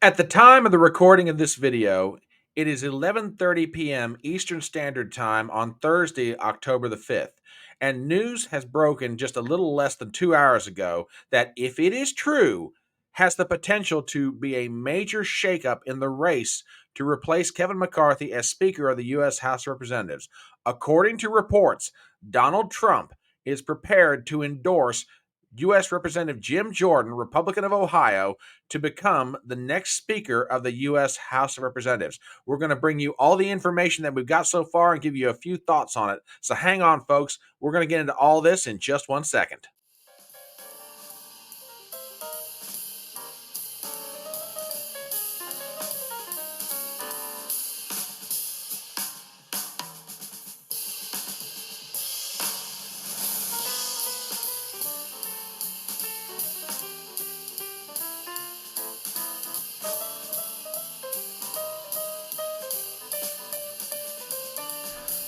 At the time of the recording of this video, it is 11:30 p.m. Eastern Standard Time on Thursday, October the 5th, and news has broken just a little less than 2 hours ago that if it is true, has the potential to be a major shakeup in the race to replace Kevin McCarthy as Speaker of the U.S. House of Representatives. According to reports, Donald Trump is prepared to endorse U.S. Representative Jim Jordan, Republican of Ohio, to become the next Speaker of the U.S. House of Representatives. We're going to bring you all the information that we've got so far and give you a few thoughts on it. So hang on, folks. We're going to get into all this in just 1 second.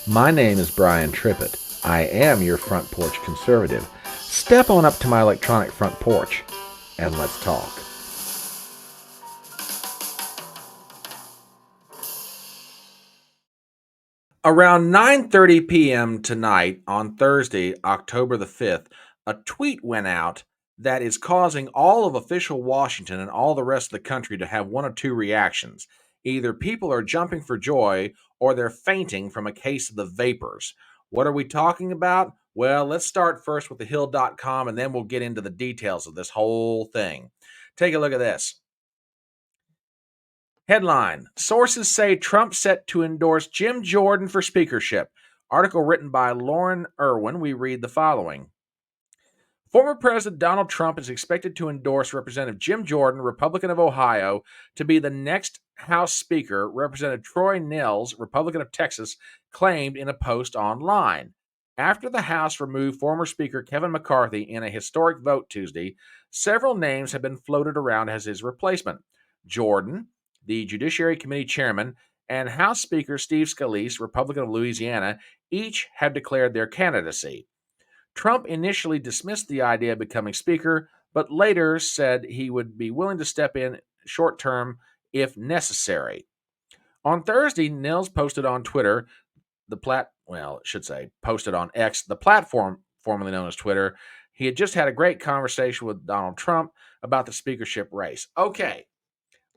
My name is Brian Trippett. I am your front porch conservative. Step on up to my electronic front porch and let's talk. Around 9:30 p.m. tonight on Thursday, October the 5th, a tweet went out that is causing all of official Washington and all the rest of the country to have one of two reactions. Either people are jumping for joy or they're fainting from a case of the vapors. What are we talking about? Well, let's start first with thehill.com and then we'll get into the details of this whole thing. Take a look at this. Headline: Sources say Trump set to endorse Jim Jordan for speakership. Article written by Lauren Irwin. We read the following. Former President Donald Trump is expected to endorse Representative Jim Jordan, Republican of Ohio, to be the next House Speaker, Representative Troy Nehls, Republican of Texas, claimed in a post online. After the House removed former Speaker Kevin McCarthy in a historic vote Tuesday, several names have been floated around as his replacement. Jordan, the Judiciary Committee chairman, and House Speaker Steve Scalise, Republican of Louisiana, each have declared their candidacy. Trump initially dismissed the idea of becoming Speaker, but later said he would be willing to step in short term if necessary. On Thursday, Nils posted on Twitter, posted on X, the platform formerly known as Twitter. He had just had a great conversation with Donald Trump about the speakership race. Okay,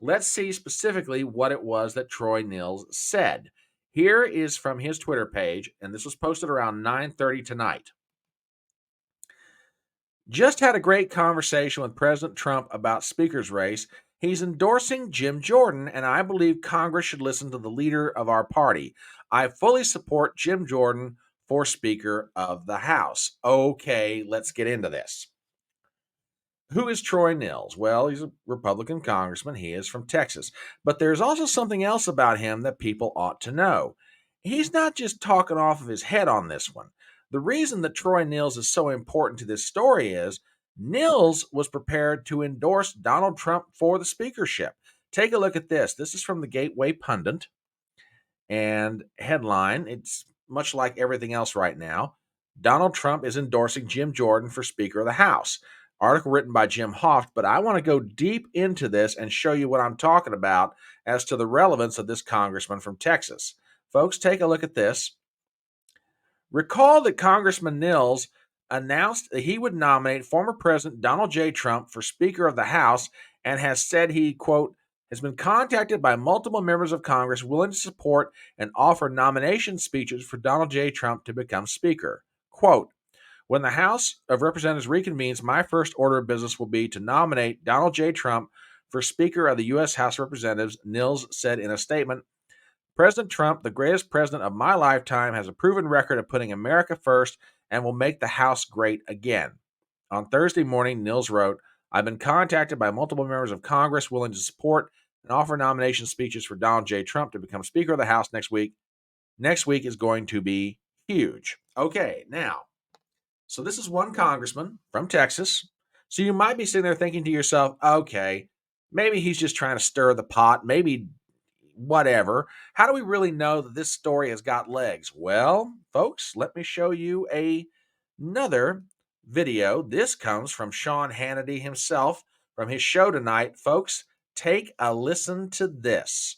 let's see specifically what it was that Troy Nils said. Here is from his Twitter page, and this was posted around 9:30 tonight. Just had a great conversation with President Trump about speaker's race. He's endorsing Jim Jordan, and I believe Congress should listen to the leader of our party. I fully support Jim Jordan for Speaker of the House. Okay, let's get into this. Who is Troy Nehls? Well, he's a Republican congressman. He is from Texas. But there's also something else about him that people ought to know. He's not just talking off of his head on this one. The reason that Troy Nehls is so important to this story is Nehls was prepared to endorse Donald Trump for the speakership. Take a look at this. This is from the Gateway Pundit. And headline, it's much like everything else right now. Donald Trump is endorsing Jim Jordan for Speaker of the House. Article written by Jim Hoft, but I want to go deep into this and show you what I'm talking about as to the relevance of this congressman from Texas. Folks, take a look at this. Recall that Congressman Nehls announced that he would nominate former President Donald J. Trump for Speaker of the House and has said he, quote, has been contacted by multiple members of Congress willing to support and offer nomination speeches for Donald J. Trump to become Speaker. Quote, when the House of Representatives reconvenes, my first order of business will be to nominate Donald J. Trump for Speaker of the U.S. House of Representatives, Nehls said in a statement. President Trump, the greatest president of my lifetime, has a proven record of putting America first and will make the House great again. On Thursday morning, Nehls wrote, I've been contacted by multiple members of Congress willing to support and offer nomination speeches for Donald J. Trump to become Speaker of the House next week. Next week is going to be huge. Okay, now, so this is one congressman from Texas. So you might be sitting there thinking to yourself, okay, maybe he's just trying to stir the pot, maybe whatever. How do we really know that this story has got legs? Well, folks, let me show you another video. This comes from Sean Hannity himself from his show tonight. Folks, Take a listen to this.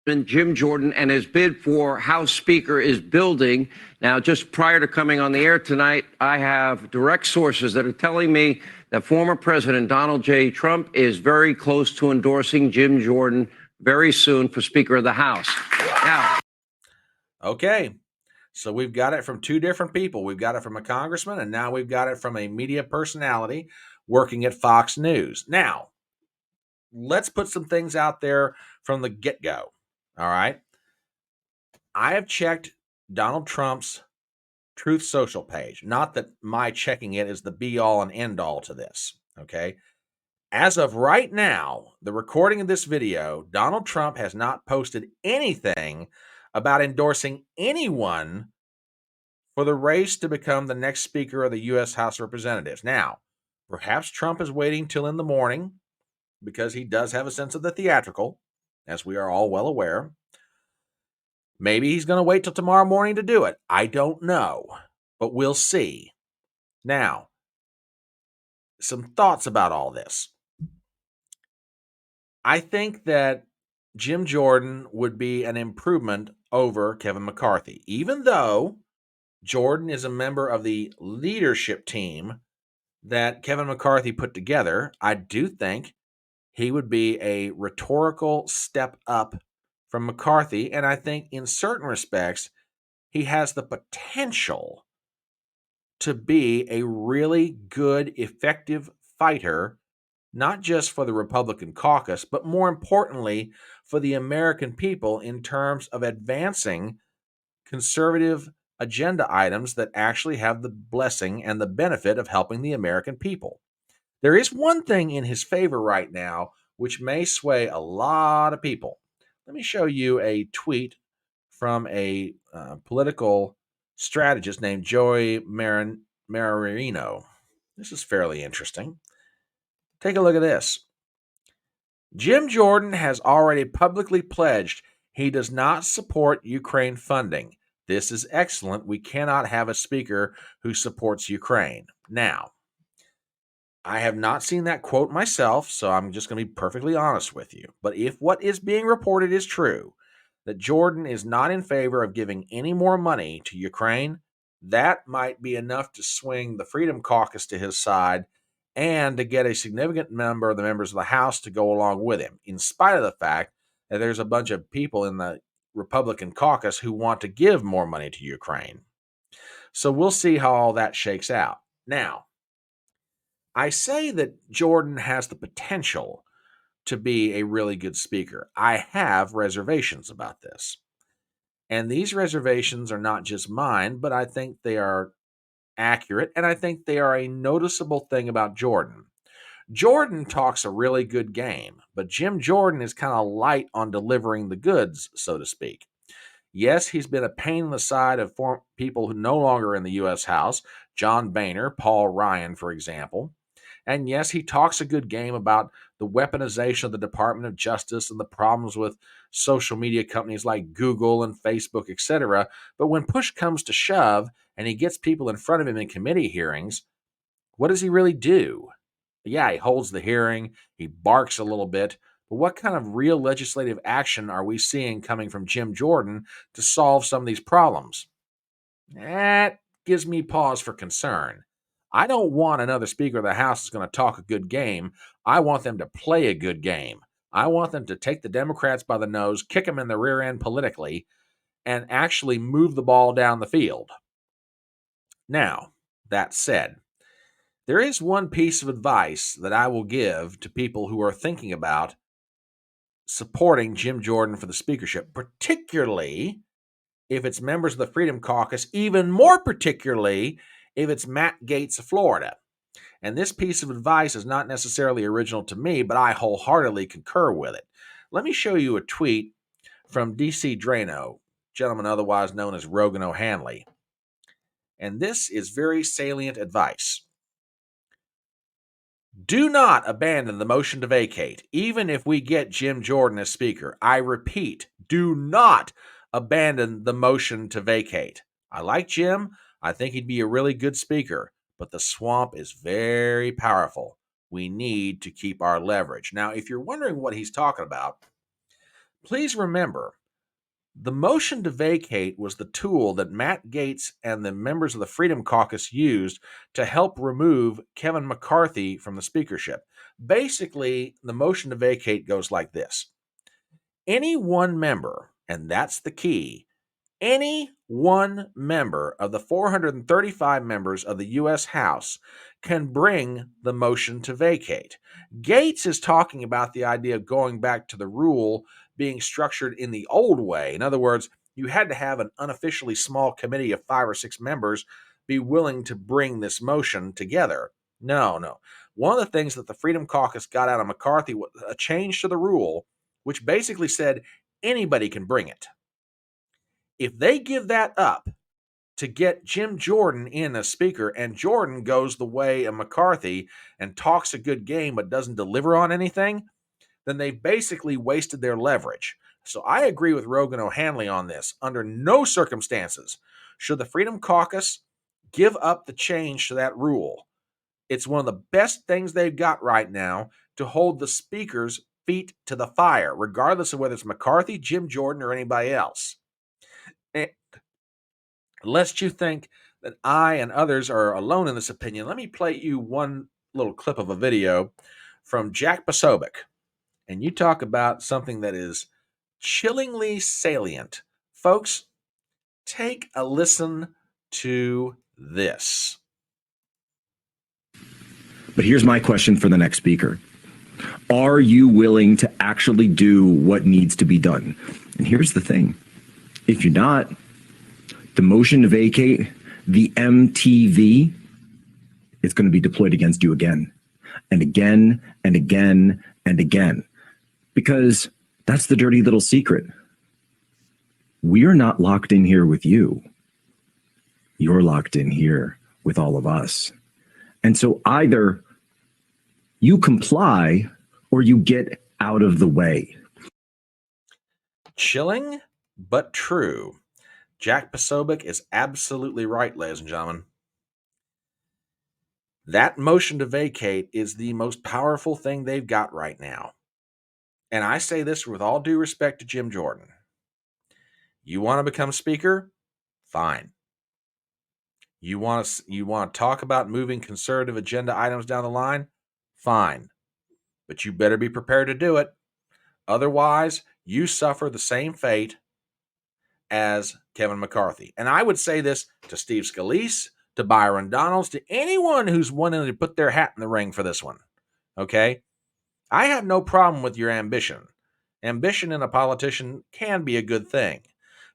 Jim Jordan and his bid for House Speaker is building. Now, just prior to coming on the air tonight, I have direct sources that are telling me that former President Donald J. Trump is very close to endorsing Jim Jordan very soon for Speaker of the House. Now, okay, so we've got it from two different people. We've got it from a congressman, and now we've got it from a media personality working at Fox News. Now, let's put some things out there from the get-go. All right. I have checked Donald Trump's Truth Social page. Not that my checking it is the be all and end all to this. Okay. As of right now, the recording of this video, Donald Trump has not posted anything about endorsing anyone for the race to become the next Speaker of the U.S. House of Representatives. Now, perhaps Trump is waiting till in the morning because he does have a sense of the theatrical, as we are all well aware. Maybe he's going to wait till tomorrow morning to do it. I don't know, but we'll see. Now, some thoughts about all this. I think that Jim Jordan would be an improvement over Kevin McCarthy, even though Jordan is a member of the leadership team that Kevin McCarthy put together. I do think he would be a rhetorical step up from McCarthy, and I think in certain respects, he has the potential to be a really good, effective fighter, not just for the Republican caucus, but more importantly, for the American people in terms of advancing conservative agenda items that actually have the blessing and the benefit of helping the American people. There is one thing in his favor right now which may sway a lot of people. Let me show you a tweet from a political strategist named Joey Marino. This is fairly interesting. Take a look at this. Jim Jordan has already publicly pledged he does not support Ukraine funding. This is excellent. We cannot have a speaker who supports Ukraine. Now, I have not seen that quote myself, so I'm just going to be perfectly honest with you. But if what is being reported is true, that Jordan is not in favor of giving any more money to Ukraine, that might be enough to swing the Freedom Caucus to his side and to get a significant number of the members of the House to go along with him, in spite of the fact that there's a bunch of people in the Republican caucus who want to give more money to Ukraine. So we'll see how all that shakes out. Now, I say that Jordan has the potential to be a really good speaker. I have reservations about this. And these reservations are not just mine, but I think they are accurate, and I think they are a noticeable thing about Jordan. Jordan talks a really good game, but Jim Jordan is kind of light on delivering the goods, so to speak. Yes, he's been a pain in the side of people who no longer in the U.S. House, John Boehner, Paul Ryan, for example. And yes, he talks a good game about the weaponization of the Department of Justice and the problems with social media companies like Google and Facebook, etc. But when push comes to shove and he gets people in front of him in committee hearings, what does he really do? Yeah, he holds the hearing, he barks a little bit, but what kind of real legislative action are we seeing coming from Jim Jordan to solve some of these problems? That gives me pause for concern. I don't want another Speaker of the House that's going to talk a good game. I want them to play a good game. I want them to take the Democrats by the nose, kick them in the rear end politically, and actually move the ball down the field. Now, that said, there is one piece of advice that I will give to people who are thinking about supporting Jim Jordan for the speakership, particularly if it's members of the Freedom Caucus, even more particularly if it's Matt Gaetz of Florida. And this piece of advice is not necessarily original to me, but I wholeheartedly concur with it. Let me show you a tweet from DC Drano, gentleman otherwise known as Rogan O'Hanley. And this is very salient advice. Do not abandon the motion to vacate, even if we get Jim Jordan as Speaker. I repeat, do not abandon the motion to vacate. I like Jim. I think he'd be a really good Speaker, but the swamp is very powerful. We need to keep our leverage. Now, if you're wondering what he's talking about, please remember the motion to vacate was the tool that Matt Gaetz and the members of the Freedom Caucus used to help remove Kevin McCarthy from the speakership. Basically, the motion to vacate goes like this: any one member, and that's the key, any one member of the 435 members of the U.S. House can bring the motion to vacate. Gaetz is talking about the idea of going back to the rule being structured in the old way. In other words, you had to have an unofficially small committee of 5 or 6 members be willing to bring this motion together. No. One of the things that the Freedom Caucus got out of McCarthy was a change to the rule, which basically said anybody can bring it. If they give that up to get Jim Jordan in as speaker, and Jordan goes the way of McCarthy and talks a good game but doesn't deliver on anything, then they've basically wasted their leverage. So I agree with Rogan O'Hanley on this. Under no circumstances should the Freedom Caucus give up the change to that rule. It's one of the best things they've got right now to hold the speaker's feet to the fire, regardless of whether it's McCarthy, Jim Jordan, or anybody else. And lest you think that I and others are alone in this opinion, let me play you one little clip of a video from Jack Posobiec. And you talk about something that is chillingly salient. Folks, take a listen to this. But here's my question for the next speaker. Are you willing to actually do what needs to be done? And here's the thing. If you're not, the motion to vacate, the MTV, it's going to be deployed against you again and again and again and again. Because that's the dirty little secret. We're not locked in here with you. You're locked in here with all of us. And so either you comply or you get out of the way. Chilling, but true. Jack Posobiec is absolutely right, ladies and gentlemen. That motion to vacate is the most powerful thing they've got right now. And I say this with all due respect to Jim Jordan. You want to become speaker? Fine. You want to talk about moving conservative agenda items down the line? Fine. But you better be prepared to do it. Otherwise, you suffer the same fate as Kevin McCarthy. And I would say this to Steve Scalise, to Byron Donalds, to anyone who's wanting to put their hat in the ring for this one. Okay? I have no problem with your ambition. Ambition in a politician can be a good thing.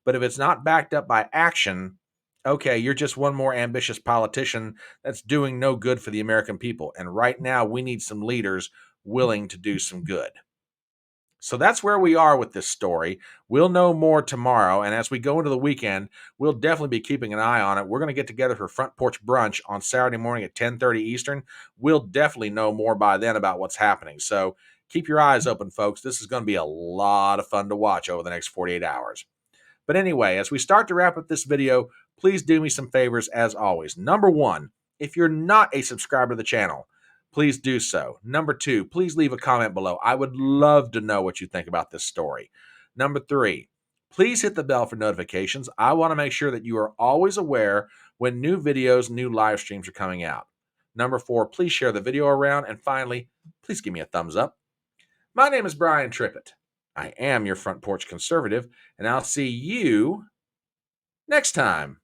But if it's not backed up by action, okay, you're just one more ambitious politician that's doing no good for the American people. And right now, we need some leaders willing to do some good. So that's where we are with this story. We'll know more tomorrow. And as we go into the weekend, we'll definitely be keeping an eye on it. We're going to get together for Front Porch Brunch on Saturday morning at 10:30 Eastern. We'll definitely know more by then about what's happening. So keep your eyes open, folks. This is going to be a lot of fun to watch over the next 48 hours. But anyway, as we start to wrap up this video, please do me some favors as always. Number one, if you're not a subscriber to the channel, please do so. Number two, please leave a comment below. I would love to know what you think about this story. Number three, please hit the bell for notifications. I want to make sure that you are always aware when new videos, new live streams are coming out. Number four, please share the video around. And finally, please give me a thumbs up. My name is Brian Trippett. I am your Front Porch Conservative, and I'll see you next time.